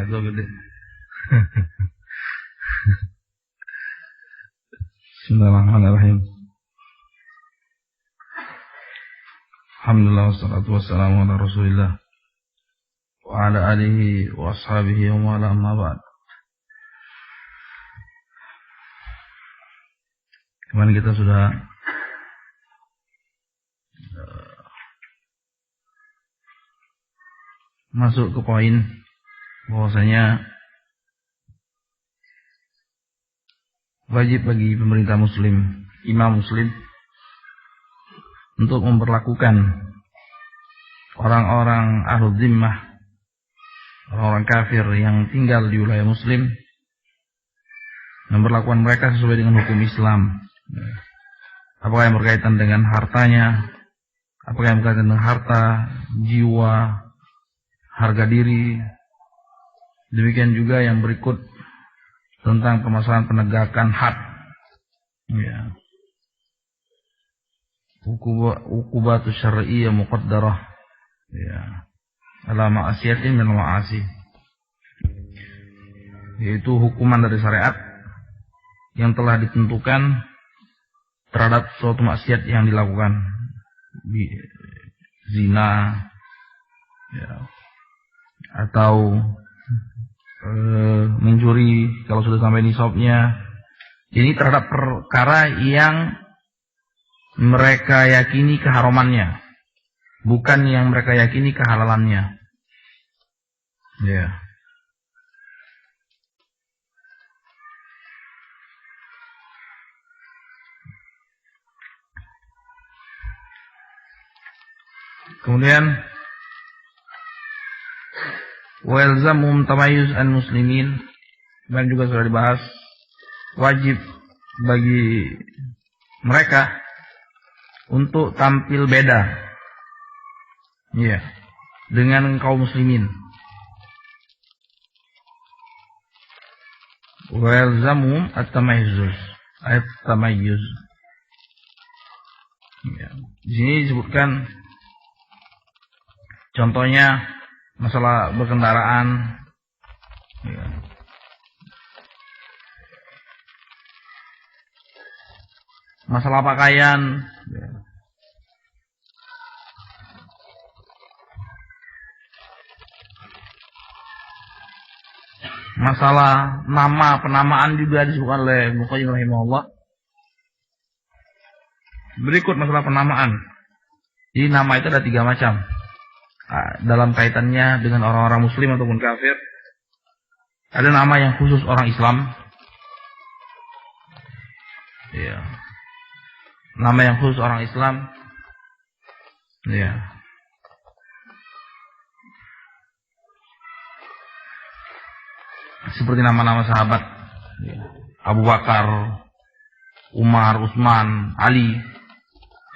Itu gede. Bismillahirrahmanirrahim. Alhamdulillah wassalatu wassalamu ala Rasulillah wa ala alihi wa ashabihi wa ala amma ba'd. Kemarin kita sudah masuk ke poin bahwasanya wajib bagi pemerintah muslim, imam muslim untuk memperlakukan orang-orang ahlul zimmah, orang-orang kafir yang tinggal di wilayah muslim, memperlakukan mereka sesuai dengan hukum Islam. Apakah yang berkaitan dengan hartanya, apakah yang berkaitan dengan harta, jiwa, harga diri. Demikian juga yang berikut tentang permasalahan penegakan hak. Ya. Uqubatu syar'iyyah muqaddarah. Ya. Ala ma'asiyatin min ma'asi. Yaitu hukuman dari syariat yang telah ditentukan terhadap suatu maksiat yang dilakukan, zina, ya, atau mencuri kalau sudah sampai nisabnya. Ini terhadap perkara yang mereka yakini keharamannya, bukan yang mereka yakini kehalalannya. Ya. Kemudian wa yalzamum tamayyuz an-muslimin, dan juga sudah dibahas, wajib bagi mereka untuk tampil beda, ya, dengan kaum muslimin. Wa yalzamum at-tamayyuz, at-tamayyuz. Ya. Di sini disebutkan contohnya masalah berkendaraan, ya. Masalah pakaian, ya. Masalah nama, penamaan juga disebutkan oleh Muqayyim rahimahullah. Berikut masalah penamaan. Jadi nama itu ada 3 macam. Dalam kaitannya dengan orang-orang muslim ataupun kafir. Ada nama yang khusus orang Islam, ya. Nama yang khusus orang Islam, ya. Seperti nama-nama sahabat, ya. Abu Bakar, Umar, Utsman, Ali.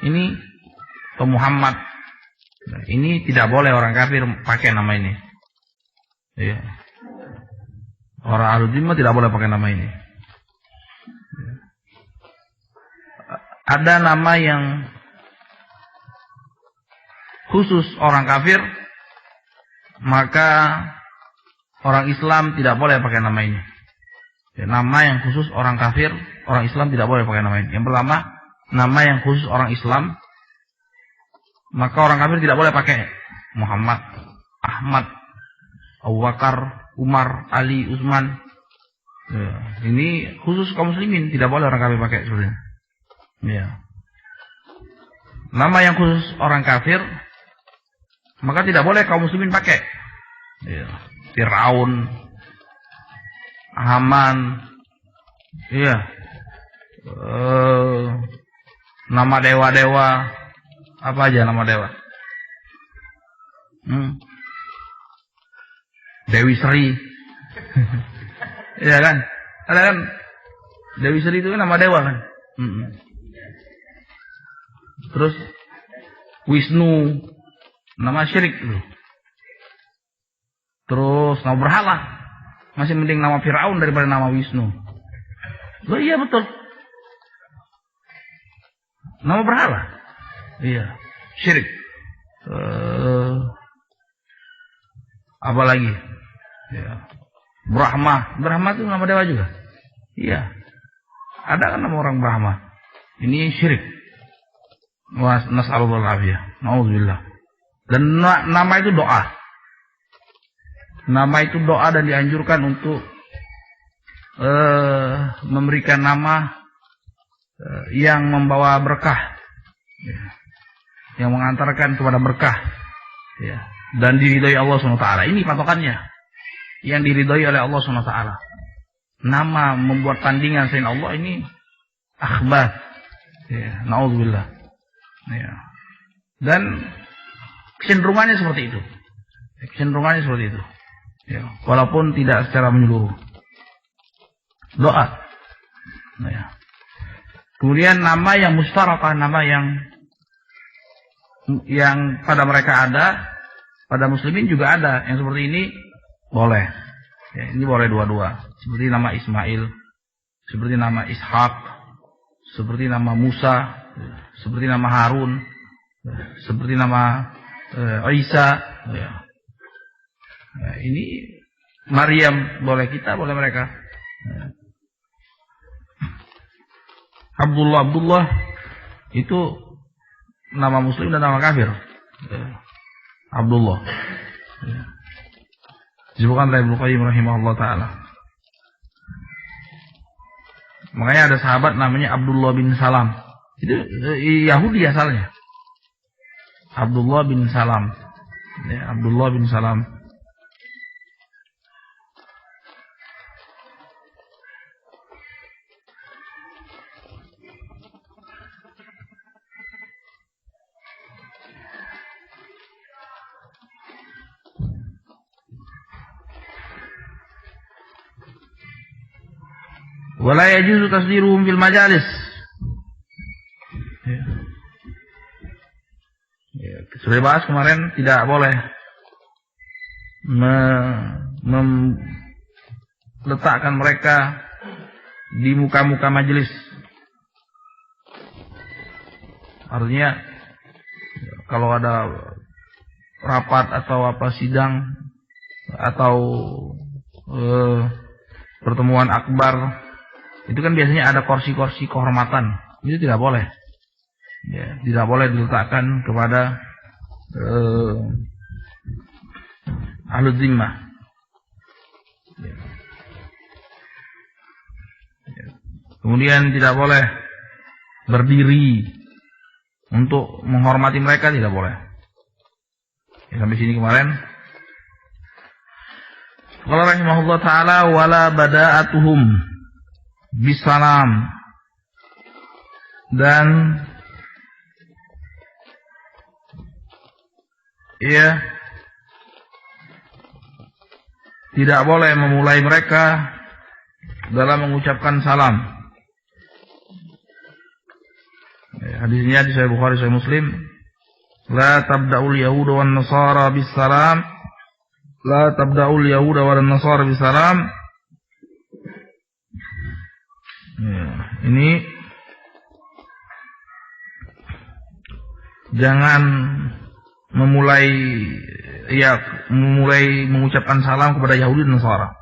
Ini atau Muhammad. Nah, ini tidak boleh orang kafir pakai nama ini. Ya. Orang ahlul zimmah tidak boleh pakai nama ini. Ya. Ada nama yang khusus orang kafir, maka orang Islam tidak boleh pakai nama ini. Ya, nama yang khusus orang kafir, orang Islam tidak boleh pakai nama ini. Yang pertama, nama yang khusus orang Islam, maka orang kafir tidak boleh pakai Muhammad, Ahmad, Abu Bakar, Umar, Ali, Utsman. Ya, ini khusus kaum muslimin, tidak boleh orang kafir pakai sebenarnya. Ya. Nama yang khusus orang kafir, maka tidak boleh kaum muslimin pakai. Ya. Firaun, Haman, iya, nama dewa-dewa. Apa aja nama dewa? Dewi Sri. Iya kan? Ada kan? Dewi Sri itu kan nama dewa kan? Terus Wisnu, nama syirik itu. Terus nama berhala. Masih mending nama Firaun daripada nama Wisnu. Loh iya betul. Nama berhala. Iya, syirik. Apa lagi? Ya. Brahma. Brahma itu nama dewa juga. Iya. Ada kan nama orang Brahma. Ini syirik. Nas'alullah al-afiyah. Na'udzubillah. Dan nama itu doa. Nama itu doa dan dianjurkan untuk memberikan nama yang membawa berkah. Ya. Yang mengantarkan kepada berkah. Ya. Dan diridhoi Allah SWT. Ini patokannya. Yang diridhoi oleh Allah SWT. Nama membuat tandingan selain Allah ini akhbath. Ya. Na'udzubillah. Ya. Dan kecenderungannya seperti itu. Kecenderungannya seperti itu. Ya. Walaupun tidak secara menyeluruh. Doa. Ya. Kemudian nama yang mustarakah, nama yang pada mereka ada, pada muslimin juga ada. Yang seperti ini boleh. Ya, ini boleh dua-dua. Seperti nama Ismail, seperti nama Ishak, seperti nama Musa, seperti nama Harun, seperti nama Isa. Ya. Ya, ini Maryam, boleh kita, boleh mereka. Ya. Abdullah itu nama muslim dan nama kafir. Abdullah. Disebutkan oleh Ibnu Qayyim rahimahullah taala. Makanya ada sahabat namanya Abdullah bin Salam. Itu Yahudi asalnya. Abdullah bin Salam. Ya, Abdullah bin Salam. Wala yajuzu tasdiruhum fil majalis. Ya, sudah dibahas kemarin, tidak boleh meletakkan mereka di muka-muka majelis. Artinya kalau ada rapat atau apa sidang atau pertemuan akbar, itu kan biasanya ada kursi-kursi kehormatan. Itu tidak boleh. Ya, tidak boleh diletakkan kepada ahlul zimmah. Ya. Ya. Kemudian tidak boleh berdiri untuk menghormati mereka, tidak boleh. Ya, sampai sini kemarin. Qala rahimahullah taala wala bada'atuhum bisalam, dan ya tidak boleh memulai mereka dalam mengucapkan salam. Ya, hadisnya di Sahih Bukhari, Sahih Muslim, la tabda'ul yahuda wan nasara bisalam, la tabda'ul yahuda wan nasara bisalam. Ya, ini jangan memulai mengucapkan salam kepada Yahudi dan Nasara.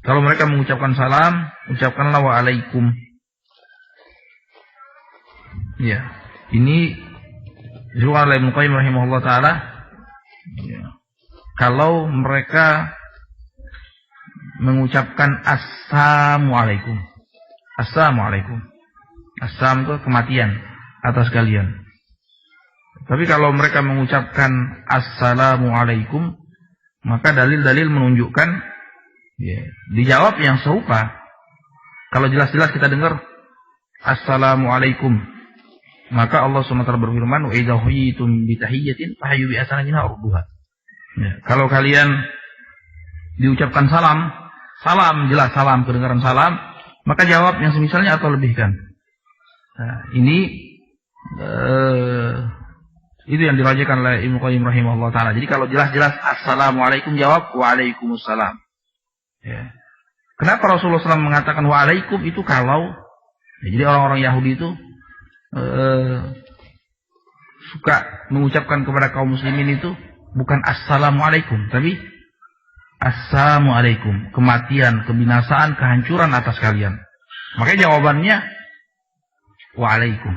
Kalau mereka mengucapkan salam, ucapkanlah wa'alaikum. Ya, ini disebutkan oleh Ibnu Qayyim rahimahullah taala. Ya. Kalau mereka mengucapkan assalamualaikum. Assalamualaikum. Assam itu kematian atas kalian. Tapi kalau mereka mengucapkan assalamualaikum, maka dalil-dalil menunjukkan ya, dijawab yang serupa. Kalau jelas-jelas kita dengar assalamualaikum, maka Allah SWT berfirman wa idza huyitum bi tahiyyatin fahayyu bi ahsana minha urduha. Ya, kalau kalian diucapkan salam, jelas salam, kedengaran salam, maka jawab yang semisalnya atau lebihkan. Nah, ini itu yang dirajakan oleh Ibnu Qayyim rahimahullah taala. Jadi kalau jelas-jelas assalamualaikum, jawab waalaikumsalam. Ya. Kenapa Rasulullah SAW mengatakan waalaikum itu kalau jadi orang-orang Yahudi itu suka mengucapkan kepada kaum muslimin itu bukan assalamualaikum, tapi Assalamualaikum, kematian, kebinasaan, kehancuran atas kalian. Makanya jawabannya waalaikum.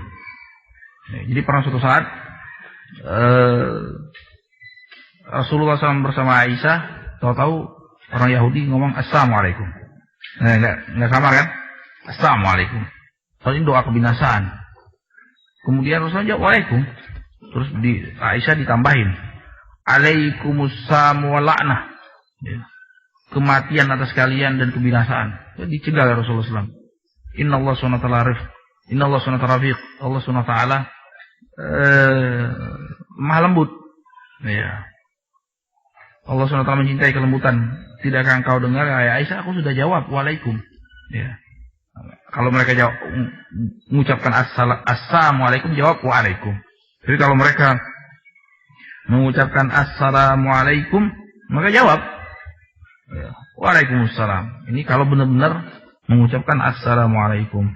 Jadi pernah suatu saat Rasulullah SAW bersama Aisyah, tahu-tahu orang Yahudi ngomong Assalamualaikum. Nggak sama kan? Assalamualaikum. Soalnya ini doa kebinasaan. Kemudian Rasulullah jawab waalaikum. Terus Aisyah ditambahin alaikumussalam wa la'nah. Kematian atas kalian dan kebinasaan. Dicegah oleh Rasulullah SAW. Inna Allah SWT rifq. Inna Allah SWT rafiq. Allah SWT maha lembut. Ya. Allah SWT mencintai kelembutan. Tidakkah engkau dengar, ya Aisyah, aku sudah jawab waalaikum. Ya. Kalau mereka jawab mengucapkan assalamualaikum, jawab waalaikum. Jadi kalau mereka mengucapkan assalamualaikum, maka jawab ya, waalaikumsalam. Ini kalau benar-benar mengucapkan assalamualaikum.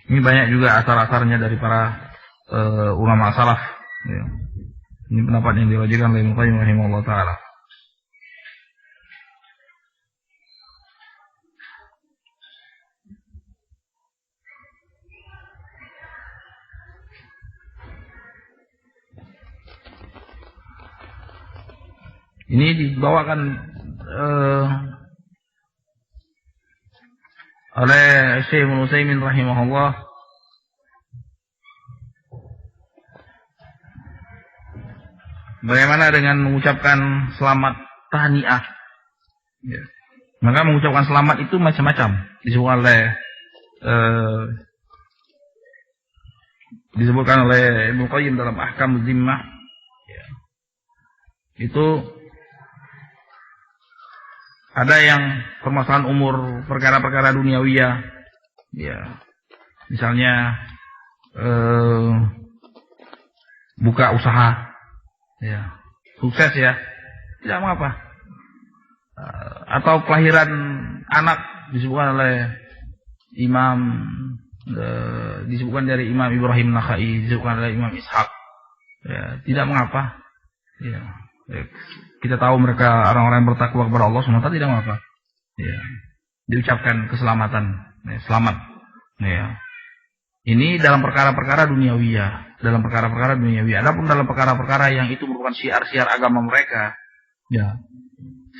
Ini banyak juga asar-asarnya dari para ulama salaf. Ya. Ini pendapat yang dirajikan oleh Ibnu Qayyim rahimahullah taala. Ini dibawakan oleh Syekh Ibnu Utsaimin rahimahullah bagaimana dengan mengucapkan selamat tahniah. Ya. Maka mengucapkan selamat itu macam-macam. Disebutkan oleh Ibnu Qayyim dalam Ahkamuz Zimmah. Ya. Itu ada yang permasalahan umur, perkara-perkara duniawiyah. Ya. Misalnya buka usaha. Ya, sukses ya, tidak mengapa. Atau kelahiran anak disebutkan oleh disebutkan dari Imam Ibrahim Nakhai, disebutkan oleh Imam Ishaq. Ya, tidak mengapa. Ya, kita tahu mereka orang-orang yang bertakwa kepada Allah SWT, tidak mengapa. Ya, diucapkan keselamatan, ya, selamat. Ya. Ini dalam perkara-perkara duniawiyah. Adapun dalam perkara-perkara yang itu merupakan syiar-syiar agama mereka, ya,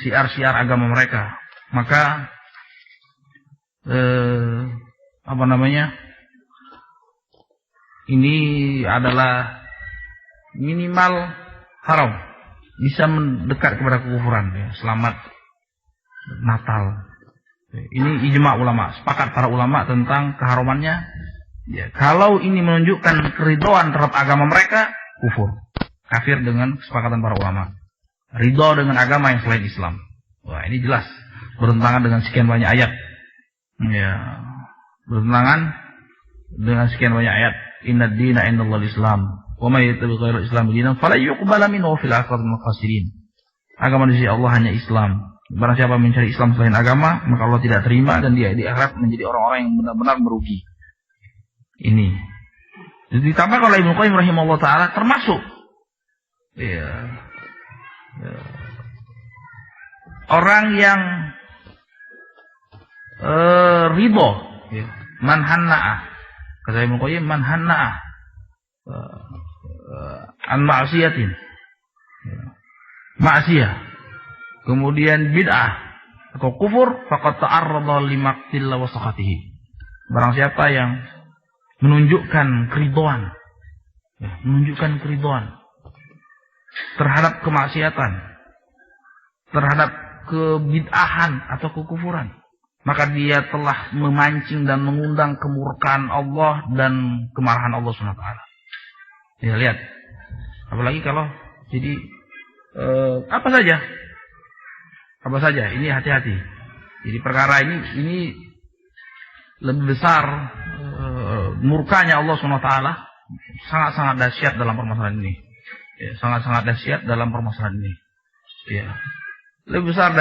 syiar-syiar agama mereka, maka ini adalah minimal haram, bisa mendekat kepada kekufuran. Ya. Selamat Natal. Ini ijma ulama, sepakat para ulama tentang keharumannya. Ya, kalau ini menunjukkan keridhaan terhadap agama mereka, kufur, kafir dengan kesepakatan para ulama. Ridho dengan agama yang selain Islam. Wah, ini jelas bertentangan dengan sekian banyak ayat. Ya, bertentangan dengan sekian banyak ayat. Inna dina indallahil Islam. Wa may yattabi' ghairal Islam dinan fala yuqbala minhu fil akhirati minal khasirin. Agama di sisi Allah hanya Islam. Barang siapa mencari Islam selain agama, maka Allah tidak terima dan dia di akhirat menjadi orang-orang yang benar-benar merugi. Ini ditambahkan oleh Ibnu Qayyim rahimahullah taala termasuk orang yang ridho, man hanna'ah, kata Ibnu Qayyim, man hanna'ah an ma'siyatin, maksiyah, kemudian bid'ah atau kufur, faqad ta'arrada li maqtillah wa sakhatihi. Barang siapa yang menunjukkan keridhaan, terhadap kemaksiatan, terhadap kebid'ahan atau kekufuran, maka dia telah memancing dan mengundang kemurkaan Allah dan kemarahan Allah SWT. Ya, lihat, apalagi kalau jadi apa saja, ini hati-hati. Jadi perkara ini lebih besar murkanya Allah SWT, sangat-sangat dahsyat dalam permasalahan ini. Ya, sangat-sangat dahsyat dalam permasalahan ini. Ya. Lebih besar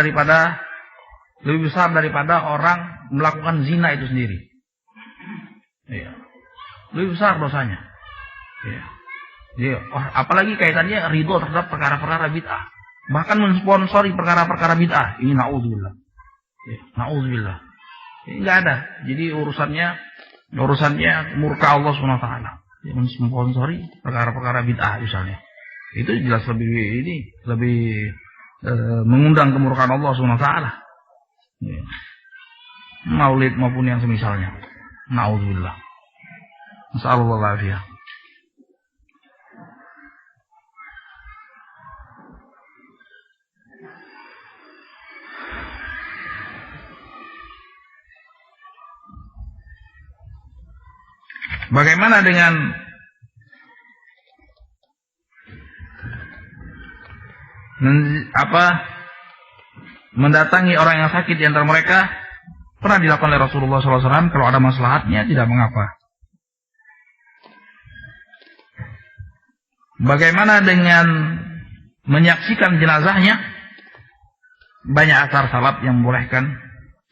daripada orang melakukan zina itu sendiri. Ya. Lebih besar dosanya. Ya. Jadi, apalagi kaitannya ridho terhadap perkara-perkara bid'ah. bahkan mensponsori perkara-perkara bid'ah. Ini naudzubillah. Ya, naudzubillah. Ini enggak ada. Jadi urusannya murka Allah Subhanahu wa taala. Yang mensponsori perkara-perkara bid'ah misalnya. Itu jelas lebih mengundang kemurkaan Allah Subhanahu wa taala. Ya. Maulid maupun yang semisalnya. Naudzubillah. Nasallallahu alaihi wasallam. Bagaimana dengan mendatangi orang yang sakit di antara mereka? Pernah dilakukan oleh Rasulullah SAW. Kalau ada maslahatnya tidak mengapa. Bagaimana dengan menyaksikan jenazahnya? Banyak asar salaf yang membolehkan,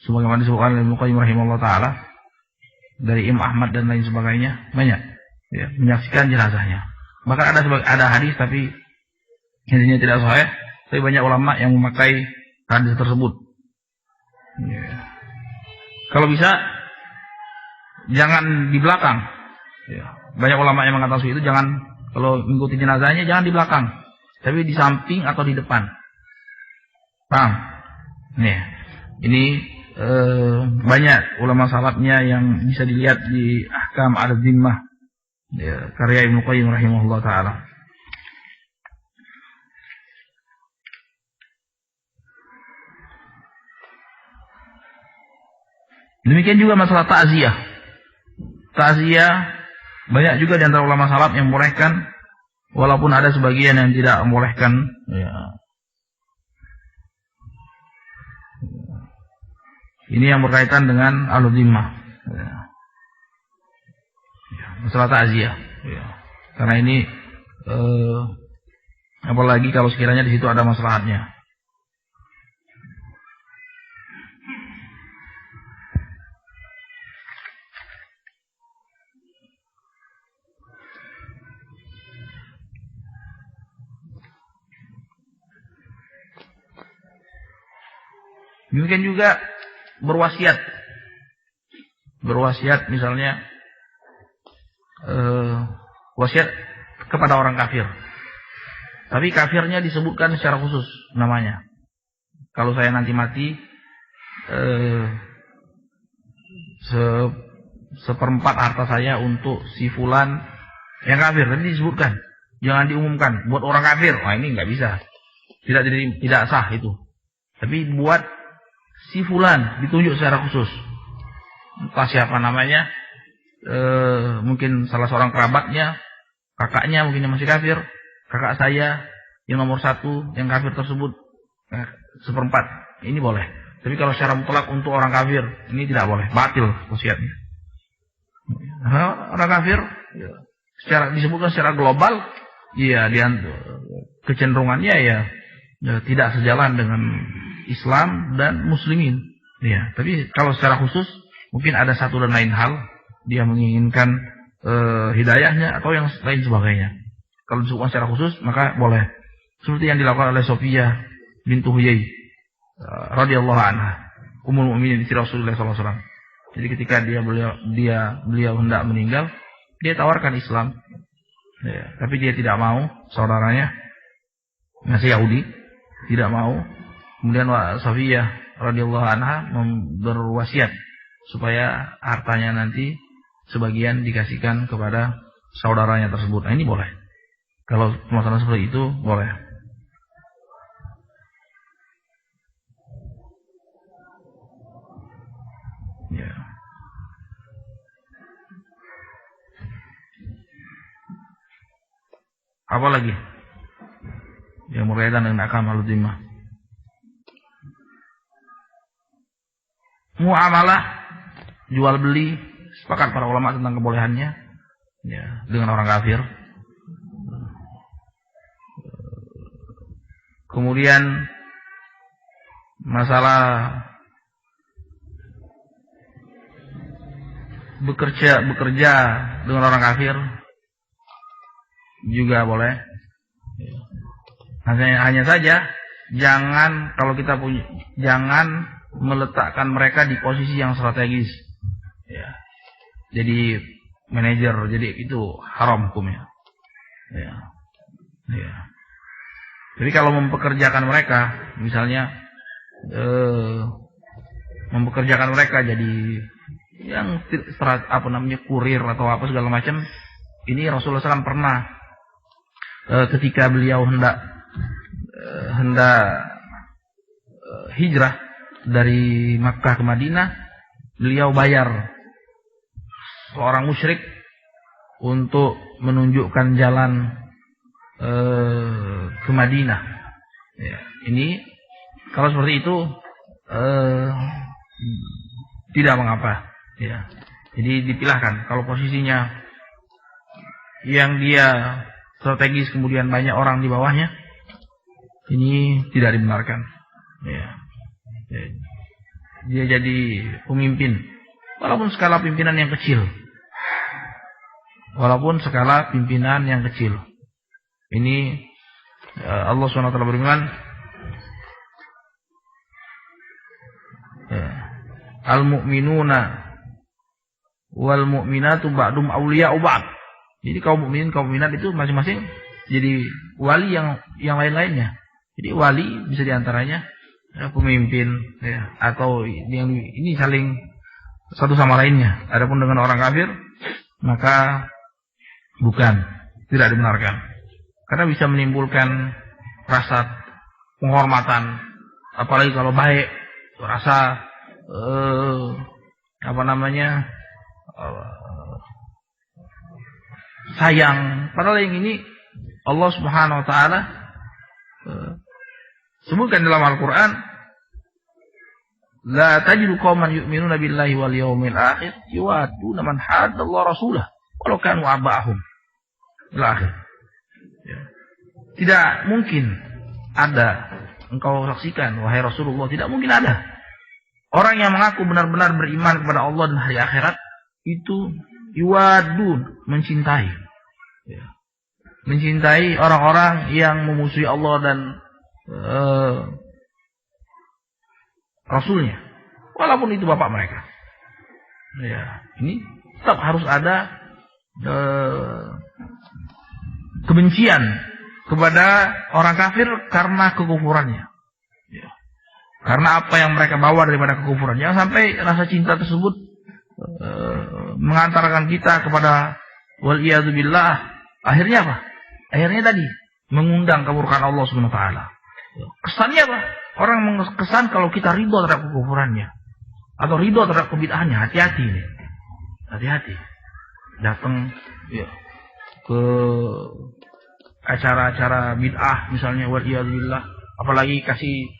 sebagaimana disebutkan oleh Ibnu Qayyim rahimahullah taala, dari Imam Ahmad dan lain sebagainya, banyak ya, menyaksikan jenazahnya. Bahkan ada hadis tapi hadisnya tidak sahih, tapi banyak ulama yang memakai hadis tersebut. Ya. Kalau bisa jangan di belakang. Ya. Banyak ulama yang mengatakan itu, jangan kalau mengikuti jenazahnya jangan di belakang, tapi di samping atau di depan. Paham? Nih, ini banyak ulama salafnya yang bisa dilihat di Ahkam Ad-Dhimmah, ya, karya Ibnu Qayyim rahimahullah taala. Demikian juga masalah takziah. Takziah banyak juga di antara ulama salaf yang membolehkan, walaupun ada sebagian yang tidak membolehkan. Ya. Ini yang berkaitan dengan Al-Dhimmah. Ya. Masalah takziah. Ya. Karena ini apalagi kalau sekiranya di situ ada maslahatnya. Demikian juga berwasiat misalnya wasiat kepada orang kafir, tapi kafirnya disebutkan secara khusus namanya. Kalau saya nanti mati, seperempat harta saya untuk si fulan yang kafir, tapi disebutkan, jangan diumumkan buat orang kafir. Wah, ini nggak bisa, tidak sah itu. Tapi buat si fulan ditunjuk secara khusus. Entah siapa namanya, mungkin salah seorang kerabatnya, kakaknya mungkin yang masih kafir, kakak saya yang nomor 1 yang kafir tersebut, seperempat, ini boleh. Tapi kalau secara mutlak untuk orang kafir, ini tidak boleh, batil wasiatnya. Orang kafir, disebutkan secara global, ya kecenderungannya ya tidak sejalan dengan Islam dan Muslimin. Ya, tapi kalau secara khusus mungkin ada satu dan lain hal dia menginginkan hidayahnya atau yang lain sebagainya. Kalau disebutkan secara khusus maka boleh. Seperti yang dilakukan oleh Sofiyah bintu Huyai radhiyallahu anha, ummul mukminin istri Rasulullah sallallahu alaihi wasallam. Jadi ketika beliau hendak meninggal, dia tawarkan Islam. Ya, tapi dia tidak mau, saudaranya masih Yahudi, tidak mau. Kemudian Safiyah radhiyallahu anha berwasiat supaya hartanya nanti sebagian dikasihkan kepada saudaranya tersebut. Nah, ini boleh. Kalau masalah seperti itu boleh. Ya. Apa lagi yang berkaitan dengan Ahkam Al-Dhimmah? Muamalah, jual beli, sepakat para ulama tentang kebolehannya, ya, dengan orang kafir. Kemudian masalah bekerja dengan orang kafir juga boleh. Hanya saja jangan meletakkan mereka di posisi yang strategis. Ya. Jadi manajer, jadi itu haram hukumnya. Ya. Ya. Jadi kalau mempekerjakan mereka, misalnya mempekerjakan mereka jadi yang kurir atau apa segala macam, ini Rasulullah SAW pernah ketika beliau hendak hijrah dari Makkah ke Madinah, beliau bayar seorang musyrik untuk menunjukkan jalan ke Madinah. Ya, ini kalau seperti itu tidak mengapa. Ya, jadi dipilahkan. Kalau posisinya yang dia strategis kemudian banyak orang di bawahnya, ini tidak dibenarkan. Ya. Dia jadi pemimpin, walaupun skala pimpinan yang kecil. Ini Allah SWT berfirman, al-mu'minuna wal mu'minatu ba'dum awliya'u ba'd. Jadi kaum mukminin, kaum mukminat itu masing-masing jadi wali yang lain-lainnya. Jadi wali bisa diantaranya pemimpin, ya, atau yang ini saling satu sama lainnya. Adapun dengan orang kafir, maka tidak dibenarkan. Karena bisa menimbulkan rasa penghormatan, apalagi kalau baik, rasa sayang. Padahal yang ini Allah Subhanahu wa taala sebutkan dalam Al-Quran, la tajidu qauman yu'minuna billahi wal yawmil akhir yuwadduna man haddallaha rasulah walau kanu aba'ahum. Akhir. Ya. Tidak mungkin ada, engkau saksikan wahai Rasulullah, tidak mungkin ada orang yang mengaku benar-benar beriman kepada Allah dan hari akhirat itu yuwadun, mencintai. Ya. Mencintai orang-orang yang memusuhi Allah dan Rasulnya, walaupun itu bapak mereka. Ya, ini tetap harus ada kebencian kepada orang kafir karena kekufurannya. Ya. Karena apa yang mereka bawa daripada kekufuran. Jangan sampai rasa cinta tersebut mengantarkan kita kepada waliyadzubillah. Akhirnya apa? Akhirnya tadi mengundang kemurkaan Allah Subhanahu wa taala. Kesannya apa? Orang mengesan kalau kita ridho terhadap kekufurannya atau ridho terhadap kebid'ahannya. Hati-hati nih. Hati-hati. Datang ya, ke acara-acara bid'ah misalnya, waliyadzubillah, apalagi kasih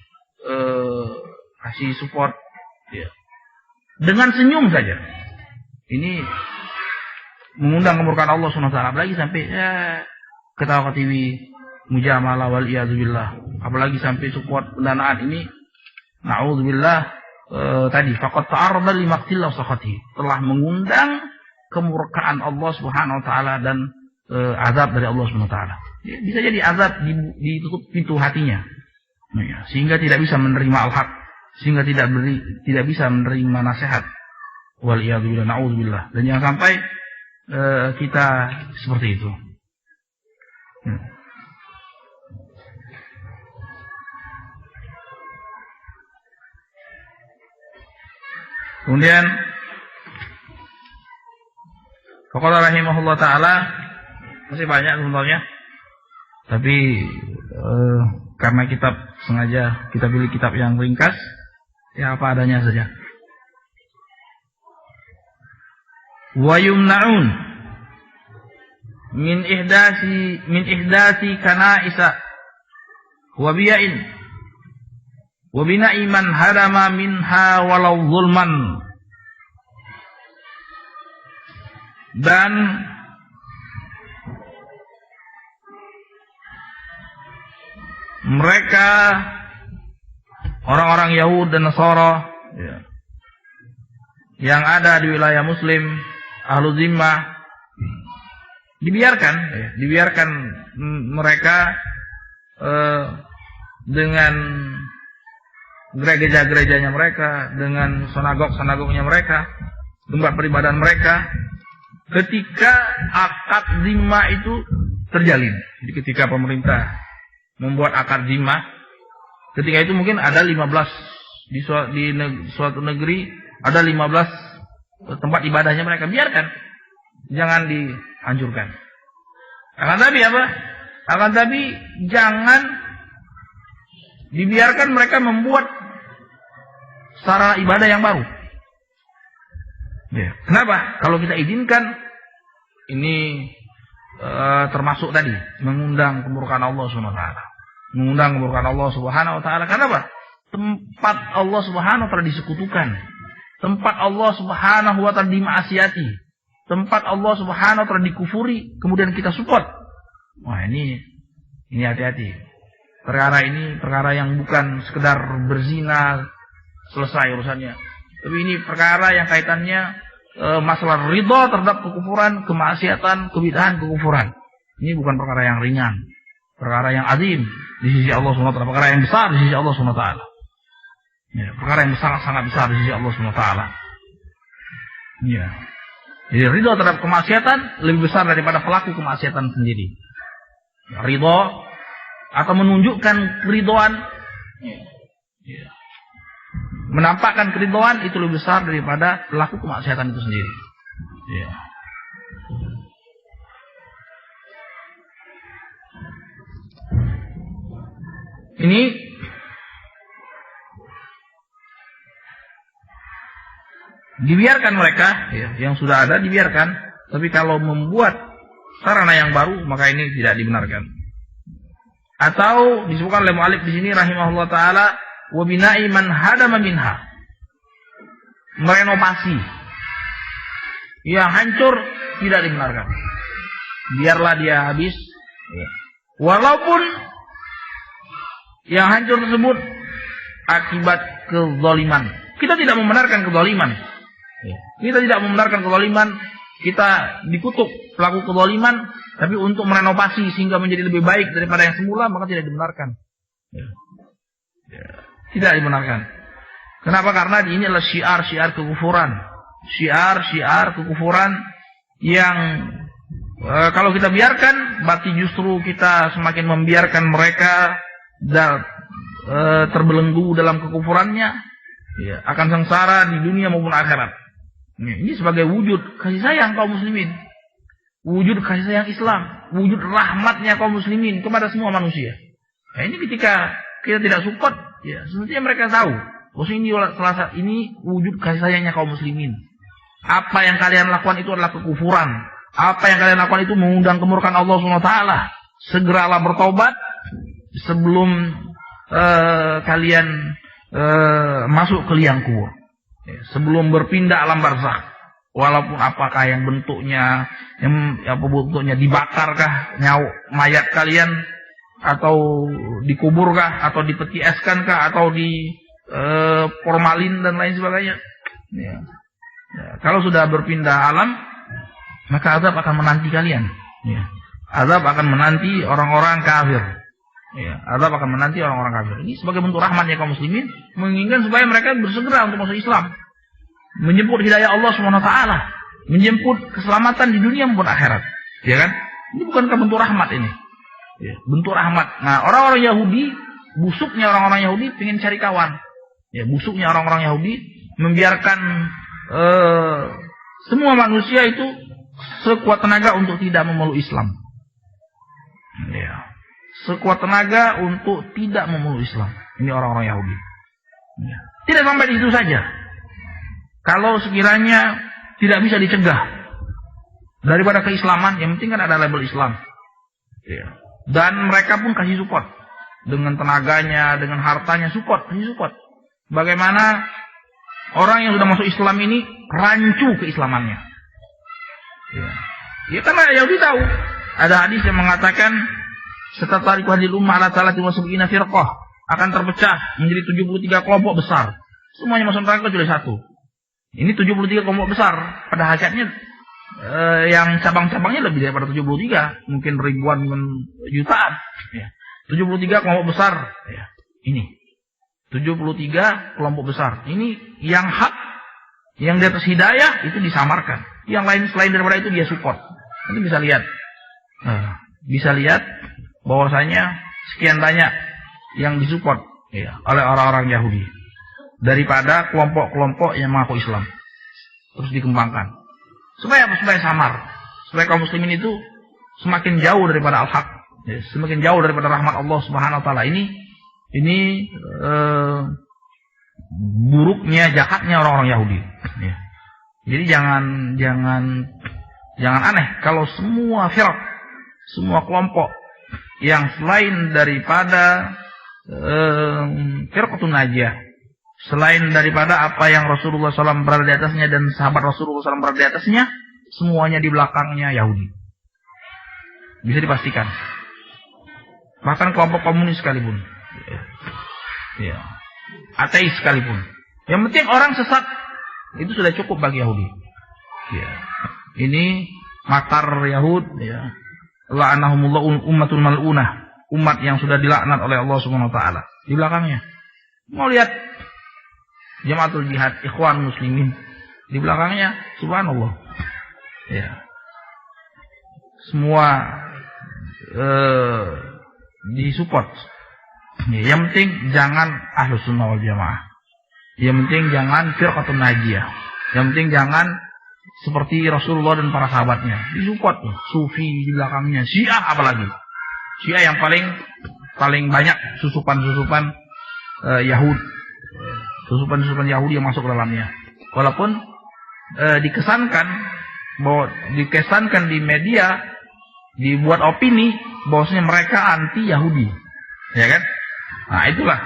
support ya, dengan senyum saja. Ini mengundang kemurkaan Allah Subhanahu wa taala, apalagi sampai ketawa ke TV, mujamalah waliyadzubillah, apalagi sampai support pendanaan ini, na'udzubillah, tadi faqad ta'arrada li maqtillah sakhati, telah mengundang kemurkaan Allah Subhanahu wa taala dan azab dari Allah Subhanahu wa taala. Bisa jadi azab ditutup pintu hatinya. Ya, sehingga tidak bisa menerima al-haq, sehingga tidak bisa menerima nasihat. Waliyadzubillah, na'udzubillah. Dan jangan sampai kita seperti itu. Kemudian Faqala rahimahullah ta'ala, masih banyak sebenarnya, tapi karena kitab sengaja kita pilih kitab yang ringkas, ya apa adanya saja. Wa yumna'un min ihdasi kana'isa wa biya'in wa bina'i man hadama minha walau zulman. Dan mereka orang-orang Yahud dan Nasara yang ada di wilayah Muslim, ahlu zimmah, dibiarkan mereka dengan gereja-gerejanya mereka, dengan sinagog-sinagognya mereka, tempat peribadahan mereka, ketika akad zimah itu terjalin. Jadi ketika pemerintah membuat akad zimah, ketika itu mungkin ada 15 di suatu negeri, ada 15 tempat ibadahnya mereka, biarkan, jangan dihancurkan. Akan tapi apa? Akan tapi jangan dibiarkan mereka membuat sarana ibadah yang baru. Ya. Kenapa? Kalau kita izinkan, ini termasuk tadi mengundang kemurkaan Allah Subhanahu wa taala. Mengundang kemurkaan Allah Subhanahu wa taala. Kenapa? Tempat Allah Subhanahu wa taala disekutukan. Tempat Allah Subhanahu wa taala dimaksiati. Tempat Allah Subhanahu wa taala dikufuri, kemudian kita support. Wah, ini hati-hati. Perkara ini perkara yang bukan sekedar berzina selesai urusannya. Tapi ini perkara yang kaitannya masalah ridha terhadap kekufuran, kemaksiatan, kebid'ahan, kekufuran. Ini bukan perkara yang ringan, perkara yang azim di sisi Allah SWT, perkara yang besar di sisi Allah SWT. Ya, perkara yang sangat besar di sisi Allah SWT. Ya. Jadi ridha terhadap kemaksiatan lebih besar daripada pelaku kemaksiatan sendiri. Ya, ridha atau menunjukkan keridhaan, ya, menampakkan keridhaan itu lebih besar daripada pelaku kemaksiatan itu sendiri. Ya. Ini dibiarkan mereka, ya, yang sudah ada dibiarkan. Tapi kalau membuat sarana yang baru, maka ini tidak dibenarkan. Atau disebutkan oleh mu'allif di sini rahimahullah taala, wa bina'i man hadama minha, merenovasi yang hancur tidak dibenarkan. Biarlah dia habis, walaupun yang hancur tersebut akibat kezaliman. Kita tidak membenarkan kezaliman. Kita tidak membenarkan kezaliman. Kita dikutuk pelaku kezaliman, tapi untuk merenovasi sehingga menjadi lebih baik daripada yang semula, maka tidak dibenarkan. Tidak dibenarkan. Kenapa? Karena ini adalah syiar-syiar kekufuran. Syiar-syiar kekufuran yang kalau kita biarkan, berarti justru kita semakin membiarkan mereka terbelenggu dalam kekufurannya, ya, akan sengsara di dunia maupun akhirat. Ini sebagai wujud kasih sayang kaum muslimin, wujud kasih sayang Islam, wujud rahmatnya kaum muslimin kepada semua manusia. Nah, ini ketika kita tidak support, ya, semestinya mereka tahu bahwa ini wujud kasih sayangnya kaum muslimin. Apa yang kalian lakukan itu adalah kekufuran. Apa yang kalian lakukan itu mengundang kemurkaan Allah SWT. Segeralah bertobat sebelum kalian masuk ke liang kubur, sebelum berpindah alam barzakh. Walaupun apakah yang bentuknya dibakarkah mayat kalian, atau dikuburkah, atau dipeti eskankah, atau di formalin dan lain sebagainya. Ya. Ya, kalau sudah berpindah alam, maka azab akan menanti kalian. Ya. Azab akan menanti orang-orang kafir. Ya, azab akan menanti orang-orang kafir. Ini sebagai bentuk rahmatnya kaum muslimin, menginginkan supaya mereka bersegera untuk masuk Islam, menjemput hidayah Allah SWT, menjemput keselamatan di dunia maupun akhirat. Ya kan? Ini bukankah bentuk rahmat ini? Ya, bentuk rahmat. Nah, orang-orang Yahudi, busuknya orang-orang Yahudi ingin cari kawan. Ya, busuknya orang-orang Yahudi membiarkan semua manusia itu sekuat tenaga untuk tidak memeluk Islam. Ya. Sekuat tenaga untuk tidak memeluk Islam. Ini orang-orang Yahudi. Ya. Tidak sampai di situ saja. Kalau sekiranya tidak bisa dicegah daripada keislaman, yang penting kan ada label Islam. Ya. Dan mereka pun kasih support dengan tenaganya, dengan hartanya, kasih support. Bagaimana orang yang sudah masuk Islam ini rancu keislamannya. Ya, karena Yahudi tahu ada hadis yang mengatakan setatariku hadil ummah ala talatin wa sab'ina firqah, akan terpecah menjadi 73 kelompok besar. Semuanya masuk neraka kecuali satu. Ini 73 kelompok besar. Pada hakikatnya yang cabang-cabangnya lebih daripada 73, mungkin ribuan, mungkin jutaan. Ya. 73 kelompok besar. Ya. Ini 73 kelompok besar. Ini yang hak, yang di atas hidayah itu disamarkan. Yang lain selain daripada itu dia support. Nanti bisa lihat. Bisa lihat bahwasanya sekian banyak yang disupport oleh orang-orang Yahudi daripada kelompok-kelompok yang mengaku Islam. Terus dikembangkan. Supaya samar. Supaya kaum muslimin itu semakin jauh daripada al-haq. Semakin jauh daripada rahmat Allah Subhanahu wa taala. Ini buruknya, jahatnya orang-orang Yahudi. Jadi jangan aneh kalau semua firaq, semua kelompok yang selain daripada firqatun najiyah, selain daripada apa yang Rasulullah SAW berada di atasnya dan sahabat Rasulullah SAW berada di atasnya, semuanya di belakangnya Yahudi. Bisa dipastikan. Bahkan kelompok komunis sekalipun. Ateis sekalipun. Yang penting orang sesat, itu sudah cukup bagi Yahudi. Ini makar Yahud. La'anahumullah ummatun mal'unah. Umat yang sudah dilaknat oleh Allah Subhanahu wa taala. Di belakangnya. Mau lihat Jamaatul Jihad, Ikhwan Muslimin. Di belakangnya, subhanallah. Semua disupport. Yang penting jangan Ahlus Sunnah wal Jamaah. Yang penting jangan firqatun najiyah. Yang penting jangan seperti Rasulullah dan para sahabatnya. Disupport Sufi di belakangnya, Syiah apalagi. Syiah yang paling banyak susupan-susupan Yahud. Susupan-susupan Yahudi yang masuk ke dalamnya. Walaupun dikesankan di media, dibuat opini bahwasanya mereka anti Yahudi. Ya kan? Nah, itulah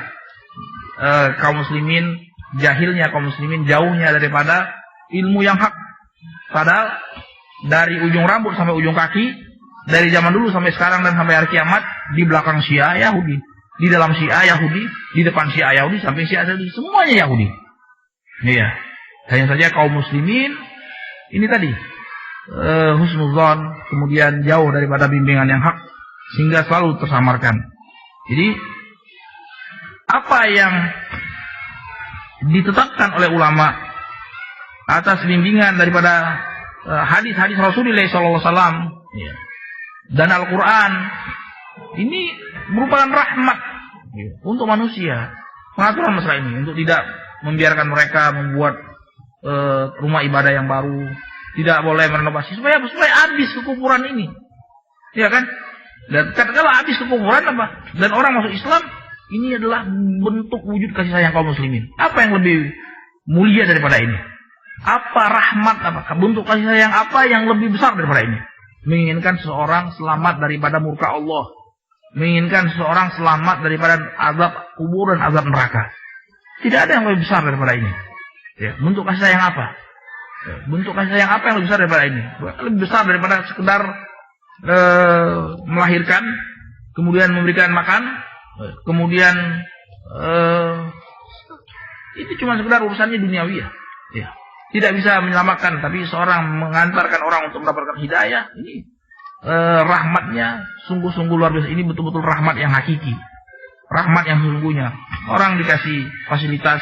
kaum muslimin, jahilnya kaum muslimin, jauhnya daripada ilmu yang hak. Padahal dari ujung rambut sampai ujung kaki, dari zaman dulu sampai sekarang dan sampai hari kiamat, di belakang Syiah Yahudi, di dalam Syiah Yahudi, di depan Syiah Yahudi, sampai Syiah Yahudi, semuanya Yahudi. Iya. Hanya saja kaum muslimin ini tadi husnuzon, kemudian jauh daripada bimbingan yang hak, sehingga selalu tersamarkan. Jadi apa yang ditetapkan oleh ulama atas bimbingan daripada hadis-hadis Rasulullah SAW dan Al-Quran, ini merupakan rahmat untuk manusia. Pengaturan masalah ini untuk tidak membiarkan mereka membuat rumah ibadah yang baru, tidak boleh merenovasi supaya habis kekufuran ini, ya kan? Dan kalau habis kekufuran apa? Dan orang masuk Islam, ini adalah bentuk wujud kasih sayang kaum muslimin. Apa yang lebih mulia daripada ini? Apa rahmat, apa bentuk kasih sayang apa yang lebih besar daripada ini? Menginginkan seseorang selamat daripada murka Allah, menginginkan seseorang selamat daripada azab kubur dan azab neraka. Tidak ada yang lebih besar daripada ini. Ya, bentuk kasih sayang apa? Bentuk kasih sayang apa yang lebih besar daripada ini? Lebih besar daripada sekedar melahirkan, kemudian memberikan makan, kemudian itu cuma sekedar urusannya duniawi ya. Tidak bisa menyelamatkan, tapi seorang mengantarkan orang untuk mendapatkan hidayah, ini rahmatnya sungguh-sungguh luar biasa. Ini betul-betul rahmat yang hakiki, rahmat yang sesungguhnya. Orang dikasih fasilitas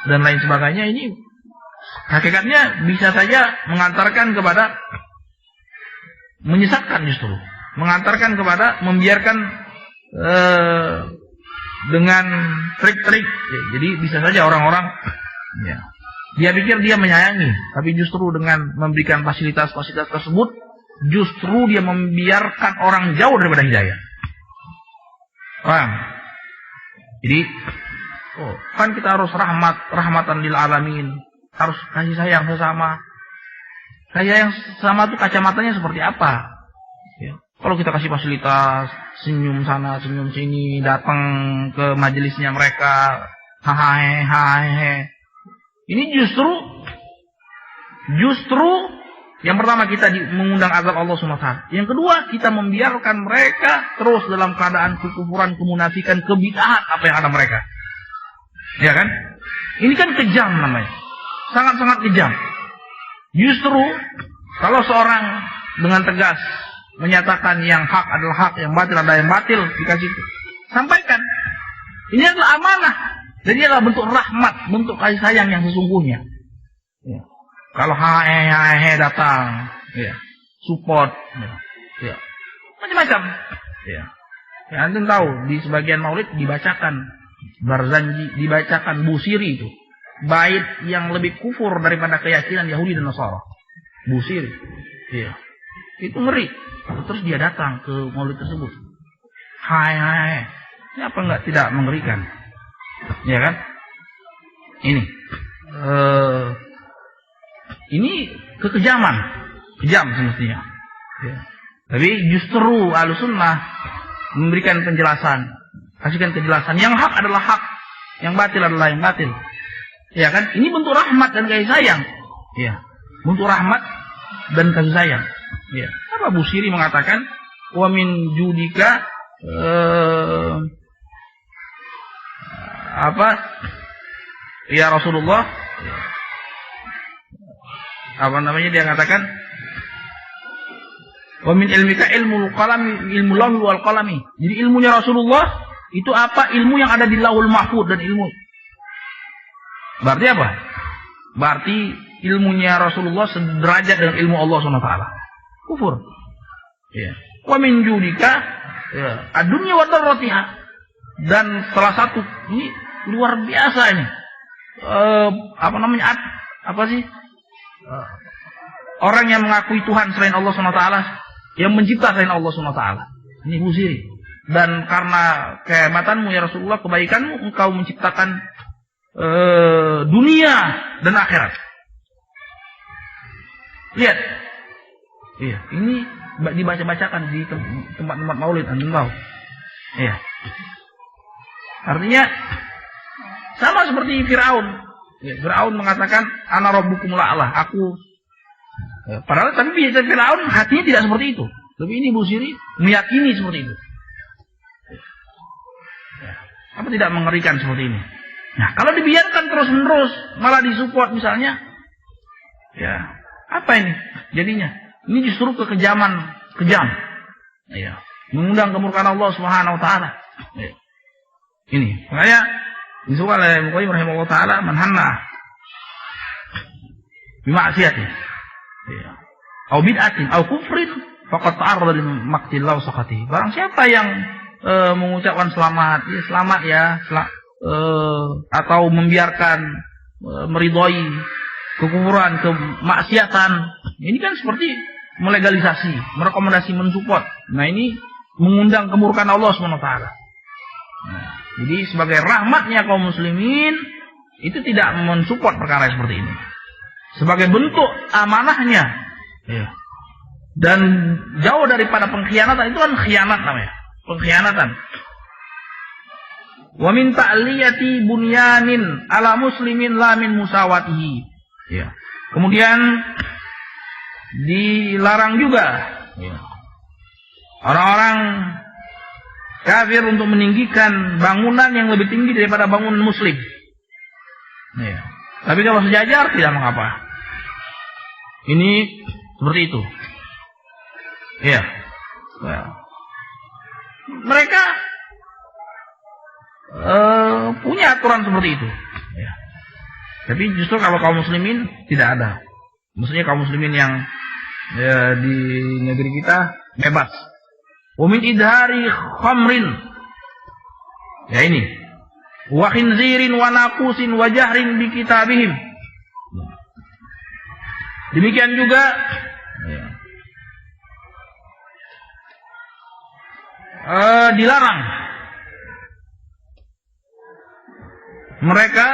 dan lain sebagainya, ini hakikatnya bisa saja mengantarkan kepada menyesatkan, justru mengantarkan kepada membiarkan dengan trik-trik. Jadi bisa saja orang-orang dia pikir dia menyayangi, tapi justru dengan memberikan fasilitas-fasilitas tersebut, justru dia membiarkan orang jauh daripada hidayah. Paham? Jadi kan kita harus rahmatan lil alamin, harus kasih sayang sesama. Kasih sayang sesama itu kacamatanya seperti apa? Kalau kita kasih fasilitas, senyum sana, senyum sini, datang ke majelisnya mereka, hahaha. Ini justru yang pertama kita mengundang azab Allah SWT. Yang kedua, kita membiarkan mereka terus dalam keadaan kekufuran, kemunafikan, kebid'ahan apa yang ada mereka. Ya kan? Ini kan kejam namanya. Sangat-sangat kejam. Justru kalau seorang dengan tegas menyatakan yang hak adalah hak, yang batil adalah yang batil, dikasih sampaikan. Ini adalah amanah. Jadi adalah bentuk rahmat, bentuk kasih sayang yang sesungguhnya. Ya. Kalau hehehe datang, ya, support, ya, macam-macam. Ya. Ya, antum tahu di sebagian maulid dibacakan Barzanji, dibacakan Busiri itu bait yang lebih kufur daripada keyakinan Yahudi dan Nasara. Busiri, ya, itu ngeri. Terus dia datang ke maulid tersebut. Hai, ini apa enggak tidak mengerikan? Ya kan? Ini kekejaman, kejam semestinya. Ya. Tapi justru Ahlussunnah memberikan penjelasan, kasihkan kejelasan. Yang hak adalah hak, yang batil adalah yang batil. Ya kan? Ini bentuk rahmat dan kasih sayang. Ya, bentuk rahmat dan kasih sayang. Ya. Apa Busiri mengatakan, wa min judika ya Rasulullah, dia katakan, wa min ilmika ilmul qalami, ilmu lauhi wal qalami. Jadi ilmunya Rasulullah itu apa? Ilmu yang ada di Lauhul Mahfuz dan ilmu. Berarti apa? Berarti ilmunya Rasulullah sederajat dengan ilmu Allah SWT. Kufur. Ya. Wa min judika, ya, ad-dunya wa darratiha. Dan salah satu ini luar biasa ini. Orang yang mengakui Tuhan selain Allah SWT, yang mencipta selain Allah SWT. Ini Busiri. Dan karena kehematanmu ya Rasulullah, kebaikanmu, engkau menciptakan dunia dan akhirat. Lihat. Iya, ini dibaca-bacakan di tempat-tempat maulid, antum tahu. Iya. Artinya sama seperti Firaun. Ya, Firaun mengatakan ana rabbukumul a'la, aku. Ya, padahal tapi biasa Firaun hatinya tidak seperti itu. Tapi ini Busiri meyakini seperti itu. Ya, apa tidak mengerikan seperti ini? Nah, kalau dibiarkan terus-menerus malah disupport misalnya, ya apa ini jadinya? Ini justru kekejaman, kejam. Ya, mengundang kemurkaan Allah Subhanahu wa taala. Ya. Ini, makanya disuruh oleh Muqayyim rahimahullah taala, man hanna bima'siyati, ya, au bid'atin au kufrin faqad ta'arrada li maqtillah wa saqati. Barang siapa yang mengucapkan selamat, ya selamat ya, atau membiarkan meridhoi kekufuran, kemaksiatan, ini kan seperti melegalisasi, merekomendasi, mensupport. Nah, ini mengundang kemurkaan Allah Subhanahu wa taala. Nah, jadi sebagai rahmatnya kaum muslimin itu tidak mensupport perkara seperti ini. Sebagai bentuk amanahnya, ya. Dan jauh daripada pengkhianatan, itu kan khianat namanya, pengkhianatan. Wa min ta'liyati bunyanin ala muslimin la min musawatihi. Ya. Kemudian dilarang juga, ya, orang-orang kafir untuk meninggikan bangunan yang lebih tinggi daripada bangunan muslim. Ya. Tapi kalau sejajar tidak mengapa. Ini seperti itu. Ya. Ya. Mereka punya aturan seperti itu. Ya. Tapi justru kalau kaum muslimin tidak ada. Maksudnya kaum muslimin yang di negeri kita bebas. Wa min idhari khamrin. Ya ini. Wa khinzirin wa naqusin wa jahrin bi kitabihim. Demikian juga dilarang mereka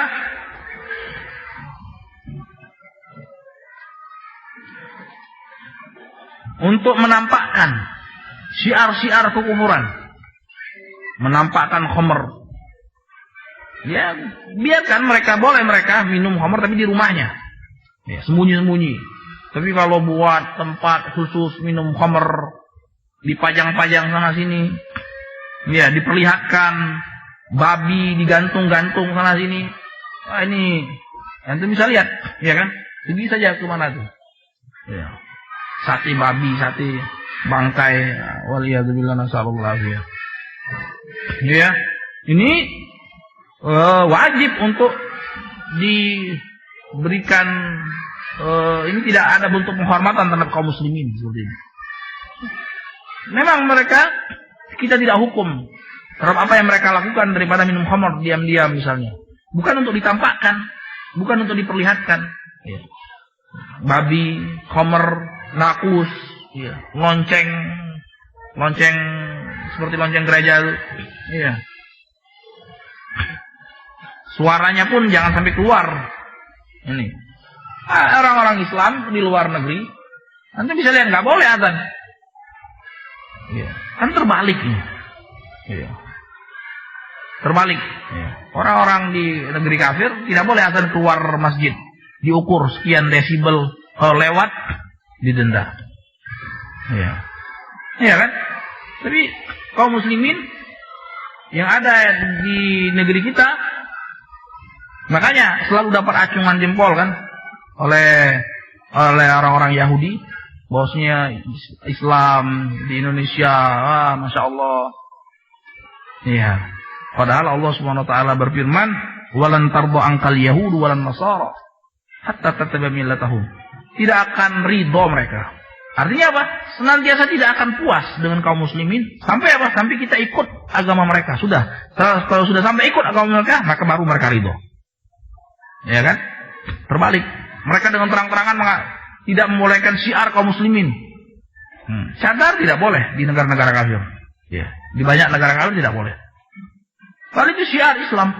untuk menampakkan syiar-syiar kekufuran, menampakkan khamr. Ya, biarkan mereka, boleh mereka minum khamr tapi di rumahnya, ya, sembunyi-sembunyi. Tapi kalau buat tempat khusus minum khamr, dipajang-pajang sana sini, ya, diperlihatkan babi digantung-gantung sana sini. Wah, ini antum bisa lihat, ya kan? Pergi saja ke mana tuh? Ya. Sate babi, sate bangkai, waliyadzubillah nasallallahu alaihi. Ya. Ini wajib untuk diberikan, ini tidak ada bentuk penghormatan terhadap kaum muslimin seperti ini. Memang mereka, kita tidak hukum terhadap apa yang mereka lakukan daripada minum khamr diam-diam misalnya. Bukan untuk ditampakkan, bukan untuk diperlihatkan. Ya. Babi, khamr, nakus, ya. Lonceng seperti lonceng gereja. Ya. Suaranya pun jangan sampai keluar. Ini orang-orang Islam di luar negeri, nanti bisa lihat nggak boleh azan. Ya. Kan terbalik ini. Ya. Terbalik. Ya. Orang-orang di negeri kafir tidak boleh azan keluar masjid. Diukur sekian desibel, kalau lewat didenda. Ya. Iya kan? Tapi kaum muslimin yang ada di negeri kita, makanya selalu dapat acungan jempol kan oleh orang-orang Yahudi, bahwasanya Islam di Indonesia, masya Allah. Iya. Padahal Allah Subhanahu Wa Taala berfirman, "Walan tarbu angkal Yahud walan Nasara hatta tattabi'a millatahum." Tidak akan ridho mereka. Artinya apa? Senantiasa tidak akan puas dengan kaum muslimin sampai apa? Sampai kita ikut agama mereka. Sudah. Kalau sudah sampai ikut agama mereka, maka baru mereka ridho. Ya kan? Terbalik. Mereka dengan terang-terangan tidak membolehkan syiar kaum muslimin. Cadar tidak boleh di negara-negara kafir. Ya. Di banyak negara kafir tidak boleh. Kalau itu syiar Islam.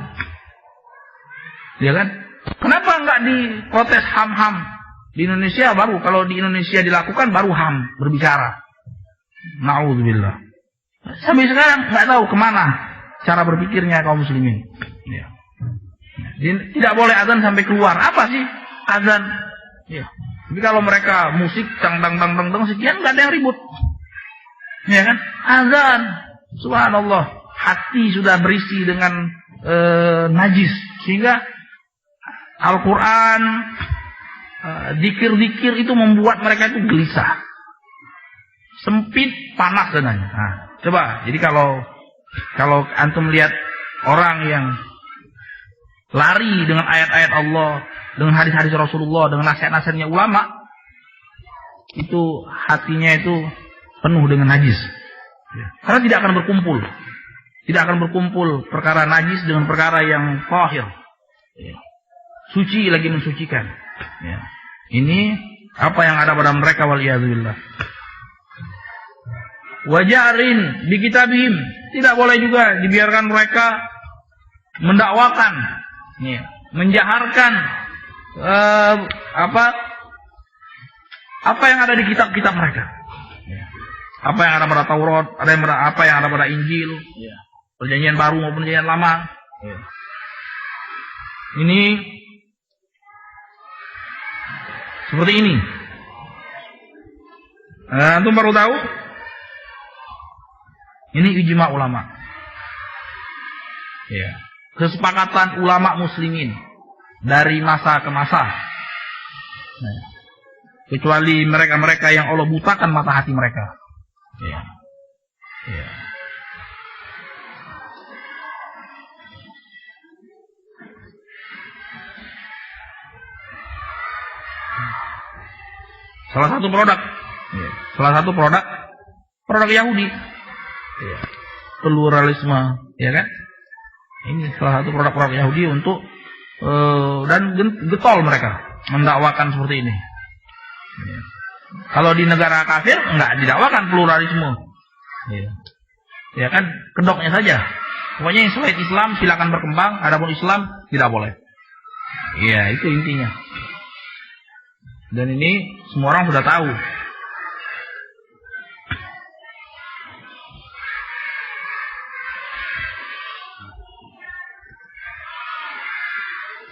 Ya kan? Kenapa enggak diprotes HAM-HAM? Di Indonesia baru, kalau di Indonesia dilakukan baru HAM berbicara. Na'udzubillah. Sampai sekarang nggak tahu kemana cara berpikirnya kaum muslimin. Ya. Tidak boleh azan sampai keluar. Apa sih azan? Ya. Tapi kalau mereka musik dang sekian nggak ada yang ribut. Ya kan? Azan. Subhanallah. Hati sudah berisi dengan najis sehingga Al-Quran, dikir-dikir itu membuat mereka itu gelisah, sempit, panas dananya. Nah, coba, jadi kalau antum lihat orang yang lari dengan ayat-ayat Allah, dengan hadis-hadis Rasulullah, dengan nasihat-nasihatnya ulama, itu hatinya itu penuh dengan najis. Karena tidak akan berkumpul perkara najis dengan perkara yang tahir. Suci lagi mensucikan. Ya. Ini apa yang ada pada mereka, waliyadzubillah. Wajarin bi kitabihim, tidak boleh juga dibiarkan mereka mendakwakan, ya, menjaharkan apa yang ada di kitab-kitab mereka. Ya. Apa yang ada pada Taurat, apa yang ada pada Injil, ya. Perjanjian baru maupun perjanjian lama. Ya. Ini seperti ini. Antum baru tahu? Ini ijma ulama. Ya. Kesepakatan ulama muslimin dari masa ke masa. Nah. Kecuali mereka-mereka yang Allah butakan mata hati mereka. Ya. Ya. Salah satu produk Yahudi, ya. Pluralisme, ya kan? Ini salah satu produk Yahudi untuk dan getol mereka mendakwakan seperti ini. Ya. Kalau di negara kafir enggak didakwakan pluralisme, ya kan? Kedoknya saja. Pokoknya yang selain Islam silakan berkembang, adapun Islam tidak boleh. Iya, itu intinya. Dan ini semua orang sudah tahu.